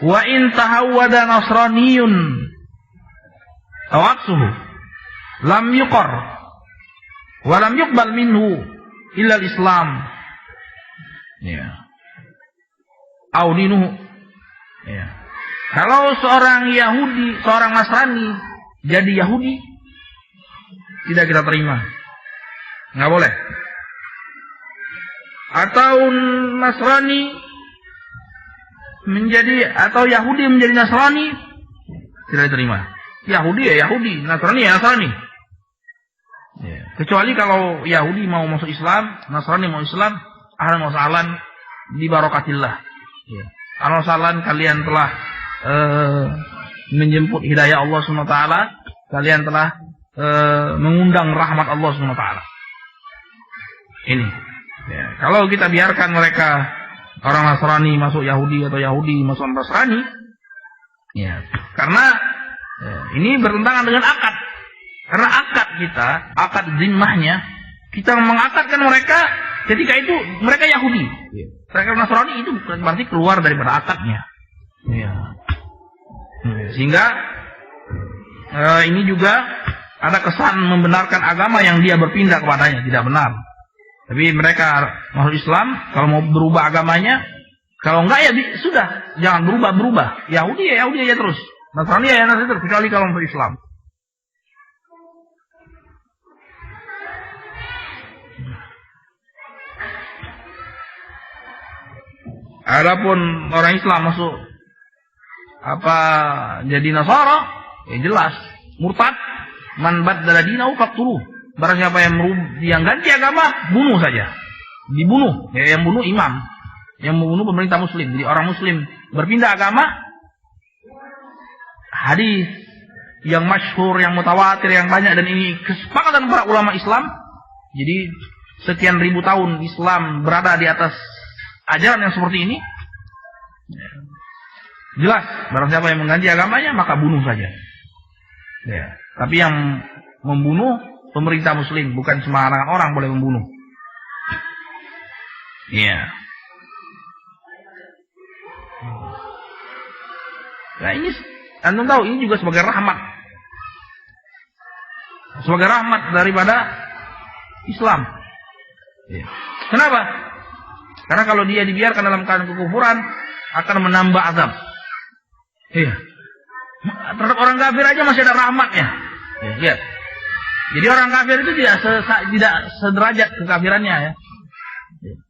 Wa in tahawwada nasraniyun tawaksuhu lam yuqar wa lam yuqbal minhu illa al-Islam. Ya. Au dinuhu. Ya. Kalau seorang Yahudi, seorang Nasrani jadi Yahudi, tidak kita terima. Nggak boleh. Atau Nasrani atau Yahudi menjadi Nasrani, tidak diterima. Yahudi ya Yahudi, Nasrani ya Nasrani. Ya. Kecuali kalau Yahudi mau masuk Islam, Nasrani mau Islam, ahlan wa sahlan bi barakatillah. Ya. Ahlan wa sahlan, kalian telah menjemput hidayah Allah Subhanahu wa taala, kalian telah mengundang rahmat Allah Subhanahu wa taala. Ini. Ya. Kalau kita biarkan mereka orang Nasrani masuk Yahudi atau Yahudi masuk Nasrani, ya, karena ini bertentangan dengan akad. Karena akad kita, akad zimmahnya, kita mengakadkan mereka ketika itu mereka Yahudi. Mereka Nasrani itu bukan berarti keluar daripada akadnya. Ya. Sehingga ini juga ada kesan membenarkan agama yang dia berpindah kepadanya, tidak benar. Tapi mereka masuk Islam, kalau mau berubah agamanya, kalau enggak ya sudah, jangan berubah. Yahudi ya Yahudi aja terus. Nasrani ya Nasrani terus, kecuali kalau masuk Islam. Adapun orang Islam masuk jadi Nasara, ya jelas murtad, man baddala dinahu faqtuluh. Barang siapa yang ganti agama, bunuh saja. Dibunuh, ya, yang bunuh imam, yang membunuh pemerintah muslim. Jadi orang muslim berpindah agama, hadis yang masyhur, yang mutawatir, yang banyak, dan ini kesepakatan para ulama Islam. Jadi sekian ribu tahun Islam berada di atas ajaran yang seperti ini. Jelas, barang siapa yang mengganti agamanya, maka bunuh saja. Ya. Tapi yang membunuh pemerintah muslim, bukan sembarangan orang boleh membunuh. Iya. Nah ini, antum tahu, ini juga sebagai rahmat. Sebagai rahmat daripada Islam. Ya. Kenapa? Karena kalau dia dibiarkan dalam keadaan kekufuran, akan menambah azab. Iya. Terhadap orang kafir aja masih ada rahmatnya. Ya, lihat. Jadi orang kafir itu tidak sederajat kekafirannya, ya.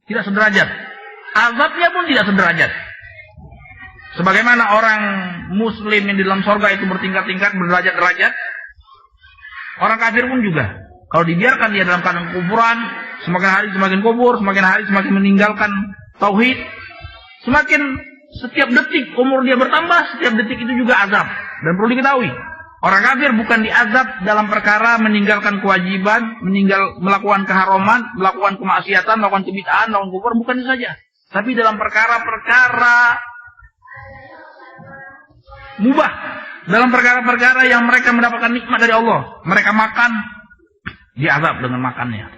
Tidak sederajat. Azabnya pun tidak sederajat. Sebagaimana orang muslim yang di dalam surga itu bertingkat-tingkat, berderajat-derajat, orang kafir pun juga. Kalau dibiarkan dia dalam keadaan kekufuran, semakin hari semakin kubur, semakin hari semakin meninggalkan tauhid, semakin setiap detik umur dia bertambah, setiap detik itu juga azab. Dan perlu diketahui, orang kafir bukan diazab dalam perkara meninggalkan kewajiban, melakukan keharaman, melakukan kemaksiatan, melakukan kebid'ahan, melakukan kufur, bukan itu saja. Tapi dalam perkara-perkara mubah, dalam perkara-perkara yang mereka mendapatkan nikmat dari Allah. Mereka makan, diazab dengan makannya.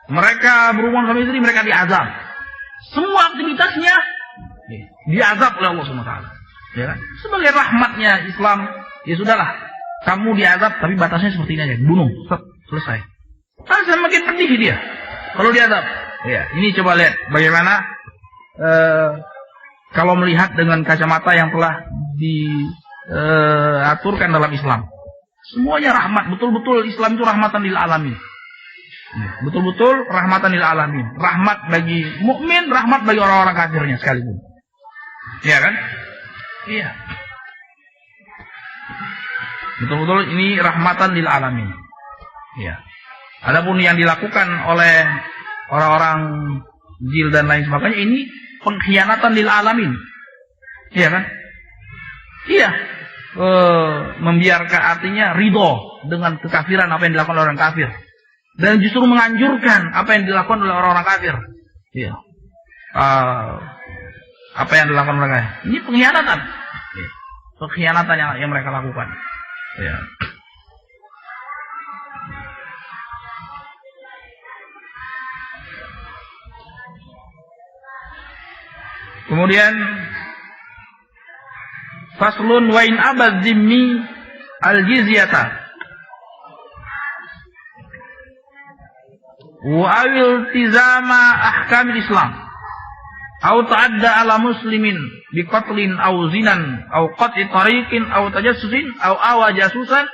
Mereka berhubungan suami istri, mereka diazab. Semua aktivitasnya diazab oleh Allah SWT. Ya kan? Sebagai rahmatnya Islam, ya sudahlah, kamu diazab, tapi batasnya seperti ini aja, bunuh, selesai. Semakin pedih dia kalau diazab. Ya, ini coba lihat bagaimana kalau melihat dengan kacamata yang telah diaturkan dalam Islam. Semuanya rahmat, betul-betul Islam itu rahmatan lil alamin. Betul-betul rahmatan lil alamin. Rahmat bagi mukmin, rahmat bagi orang-orang kafirnya sekalipun. Iya kan? Iya. Betul-betul ini rahmatan lil alamin. Iya. Adapun yang dilakukan oleh orang-orang jil dan lain sebagainya, ini pengkhianatan lil alamin. Iya kan? Iya. Membiarkan, artinya ridho dengan kekafiran apa yang dilakukan oleh orang kafir, dan justru menganjurkan apa yang dilakukan oleh orang-orang kafir. Iya. Apa yang dilakukan mereka? Ini pengkhianatan. Pengkhianatan yang mereka lakukan. Ya. Kemudian faslun wa in abad zimmi al-jizyata wa awil tizama ahkamil Islam au ta'adda ala muslimin bi qatlin au zinan au qat'i tariqin au tajassusin au awa jasusan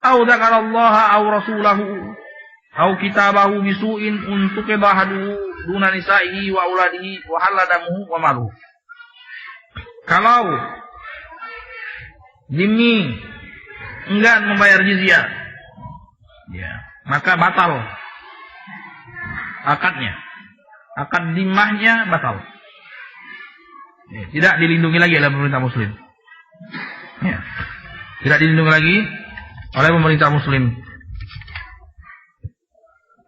au dzakarallaha au rasulahu au kitabahu bisu'in untuk bahadu duna nisa'ihi wa auladihi wa haladamuhu wa maluhu. Kalau dhimmi enggan membayar jizyah, ya, maka batal akadnya. Akad dhimmahnya batal. Ya, tidak dilindungi lagi oleh pemerintah muslim. Ya. Tidak dilindungi lagi oleh pemerintah muslim.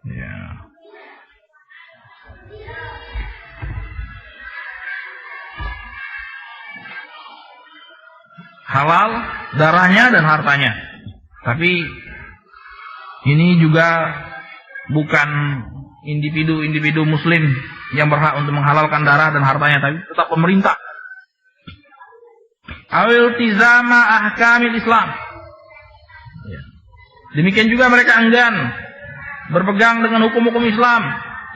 Ya. Halal darahnya dan hartanya. Tapi ini juga bukan individu muslim yang berhak untuk menghalalkan darah dan hartanya, tapi tetap pemerintah. Awil tizama ahkamil Islam. Demikian juga mereka enggan berpegang dengan hukum-hukum Islam.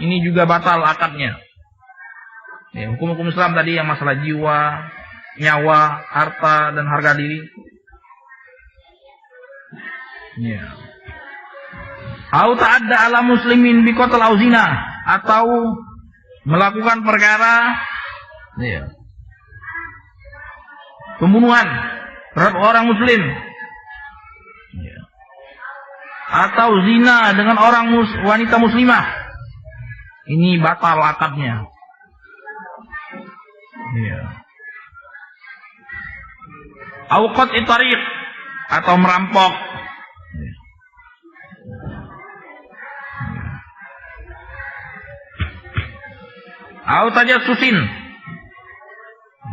Ini juga batal akadnya. Ya, hukum-hukum Islam tadi yang masalah jiwa, nyawa, harta, dan harga diri. Ya. Au ta'adda ala muslimin bi qatl au zina, atau melakukan perkara ya, pembunuhan terhadap orang muslim, ya, atau zina dengan orang wanita muslimah. Ini batal akadnya. Ya. Au qat'i tariq, atau merampok. Au tajassusin.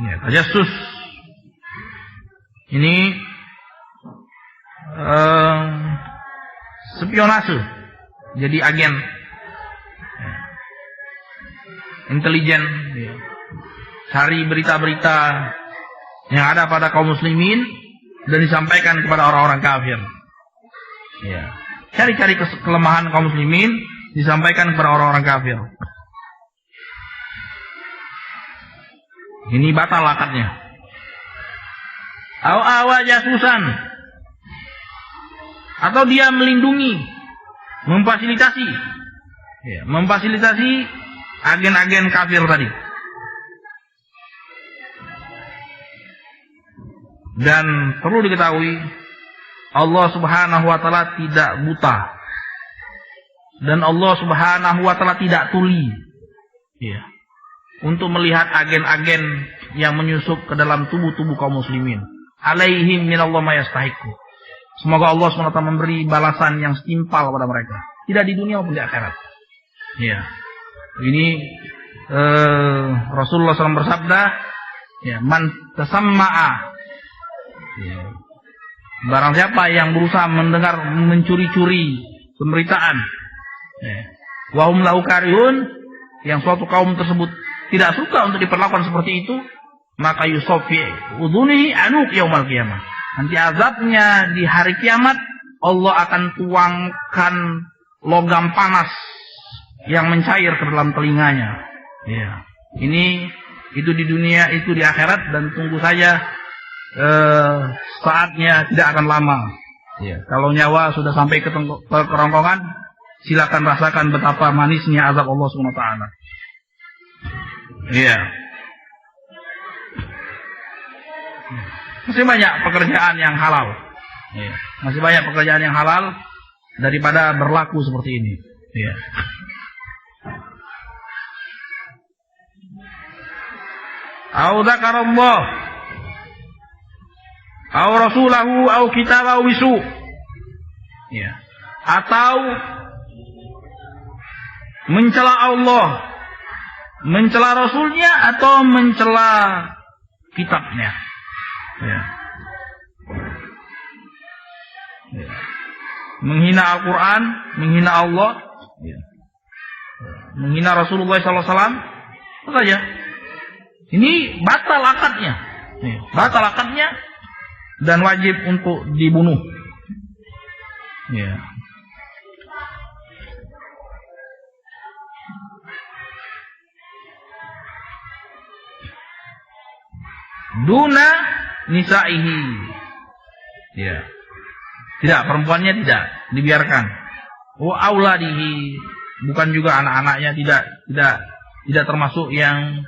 Ya, tajassus. Ini spionase. Jadi agen. Ya. Intelijen. Ya. Cari berita-berita yang ada pada kaum muslimin dan disampaikan kepada orang-orang kafir. Ya. Cari-cari kelemahan kaum muslimin disampaikan kepada orang-orang kafir. Ini batal akadnya. Awa jasusan, atau dia melindungi, memfasilitasi, ya, memfasilitasi agen-agen kafir tadi. Dan perlu diketahui, Allah Subhanahu wa taala tidak buta, dan Allah Subhanahu wa taala tidak tuli. Ya. Untuk melihat agen-agen yang menyusup ke dalam tubuh-tubuh kaum muslimin. Alaihim minallah ma yastahiqu. Semoga Allah SWT memberi balasan yang setimpal kepada mereka. Tidak di dunia maupun di akhirat. Ya. Ini Rasulullah SAW bersabda, ya, man tasamma'a. Ya. Barang siapa yang berusaha mendengar, mencuri-curi pemberitaan, ya, wa hum lahu karihun, yang suatu kaum tersebut tidak suka untuk diperlakukan seperti itu, maka yusofi udhunihi anuk yaumal qiyamah. Nanti azabnya di hari kiamat, Allah akan tuangkan logam panas yang mencair ke dalam telinganya. Ya. Ini itu di dunia, itu di akhirat, dan tunggu saja saatnya tidak akan lama. Ya. Kalau nyawa sudah sampai ke kerongkongan, silakan rasakan betapa manisnya azab Allah SWT. Iya. Masih banyak pekerjaan yang halal. Iya. Masih banyak pekerjaan yang halal daripada berlaku seperti ini. Iya. Au dzakarallah, au rasulahu, au kitabahu bisu. Iya. Atau mencela Allah, mencela Rasulnya, atau mencela kitabnya. Ya. Ya. Menghina Al-Quran, menghina Allah, ya, menghina Rasulullah SAW, itu saja. Ini batal akadnya, ya, batal akadnya, dan wajib untuk dibunuh. Ya. Duna nisaihi. Ya. Tidak, perempuannya tidak dibiarkan. Wa auladihi, bukan juga anak-anaknya, tidak termasuk yang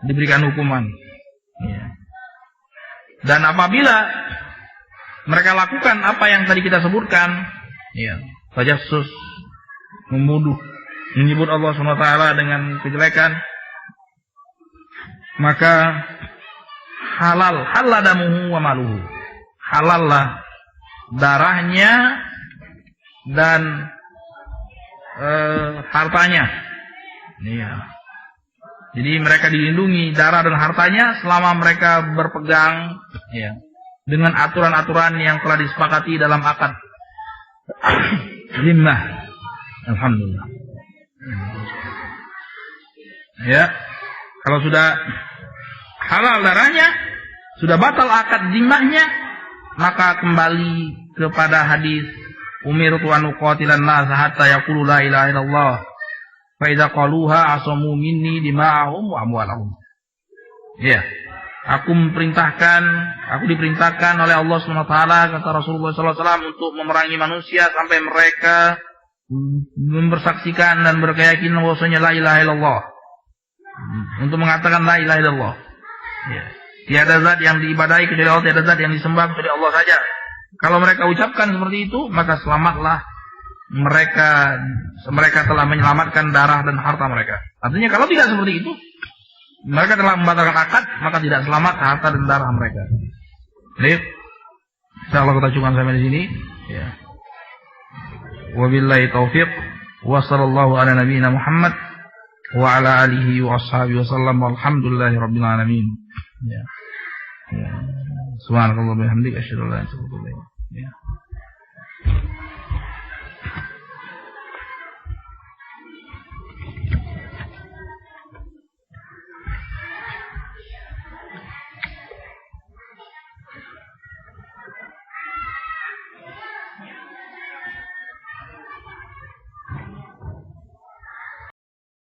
diberikan hukuman. Ya. Dan apabila mereka lakukan apa yang tadi kita sebutkan, ya, tajassus, membunuh, menyebut Allah SWT dengan kejelekan, maka halal damuhu wa maluhu, halallah darahnya dan hartanya. Ya. Jadi mereka dilindungi darah dan hartanya selama mereka berpegang, ya, dengan aturan-aturan yang telah disepakati dalam akad zimmah. Alhamdulillah. Ya, kalau sudah halal darahnya, sudah batal akad zimmahnya, maka kembali kepada hadis umirtu an uqatilan nas hatta yaqulu la ilaha illallah fa idza qaluha asamu minni dima'ahum wa amwalahum. Ya. Aku diperintahkan oleh Allah SWT, kata Rasulullah SAW, untuk memerangi manusia sampai mereka mempersaksikan dan berkeyakinan bahwasanya la ilaha illallah. Untuk mengatakan la ilaha illallah. Ya. Tiada zat yang diibadahi kecuali Allah, tiada zat yang disembah kecuali Allah saja. Kalau mereka ucapkan seperti itu, maka selamatlah mereka telah menyelamatkan darah dan harta mereka. Artinya kalau tidak seperti itu, mereka telah membatalkan akad, maka tidak selamat harta dan darah mereka. Baik. Insyaallah kita cukupkan sampai di sini. Ya. Wabillahi taufiq. Wa sallallahu ala nabiyyina Muhammad wa ala alihi wa ashabihi wasallam walhamdulillahi rabbil alamin. Ya. Ya. Subhanallah wa bihamdihi asyhadu an la ilaha illa anta astaghfiruka wa atubu ilaik. Ya.